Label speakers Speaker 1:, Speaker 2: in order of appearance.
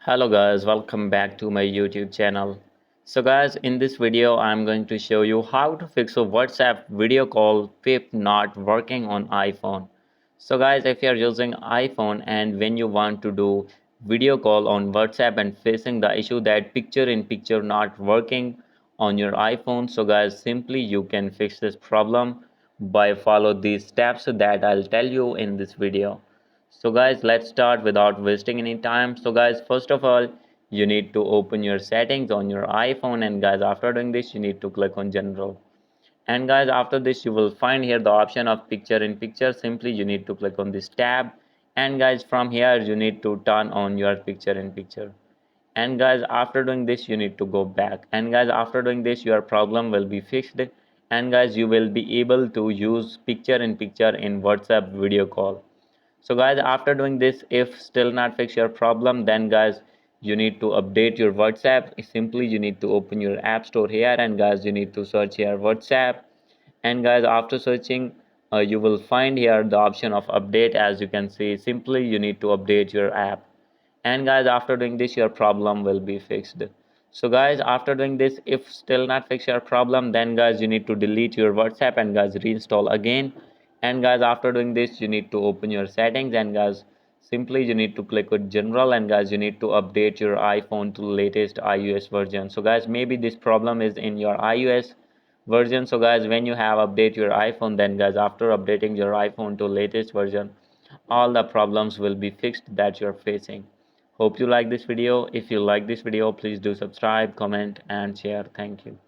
Speaker 1: Hello guys, welcome back to my YouTube channel. So guys, in this video I'm going to show you how to fix a WhatsApp video call PiP not working on iPhone. So guys, if you're using iPhone and when you want to do video call on WhatsApp and facing the issue that picture in picture not working on your iPhone, so guys, simply you can fix this problem by follow these steps that I'll tell you in this video. So guys, let's start without wasting any time. So guys, first of all, you need to open your settings on your iPhone, and guys, after doing this, you need to click on general. And guys, after this, you will find here the option of picture in picture. Simply you need to click on this tab, and guys, from here you need to turn on your picture in picture. And guys, after doing this, you need to go back, and guys, after doing this, your problem will be fixed, and guys, you will be able to use picture in picture in WhatsApp video call. So guys, after doing this, if still not fix your problem, then guys, you need to update your WhatsApp. Simply you need to open your app store here, and guys, you need to search here WhatsApp. And guys, after searching, you will find here the option of update. As you can see, simply you need to update your app. And guys, after doing this, your problem will be fixed. So guys, after doing this, if still not fix your problem, then guys, you need to delete your WhatsApp and guys, reinstall again. And guys, after doing this, you need to open your settings, and guys, simply you need to click on general, and guys, you need to update your iPhone to latest iOS version. So guys, maybe this problem is in your iOS version. So guys, when you have update your iPhone, then guys, after updating your iPhone to latest version, all the problems will be fixed that you're facing. Hope you like this video. If you like this video, please do subscribe, comment and share. Thank you.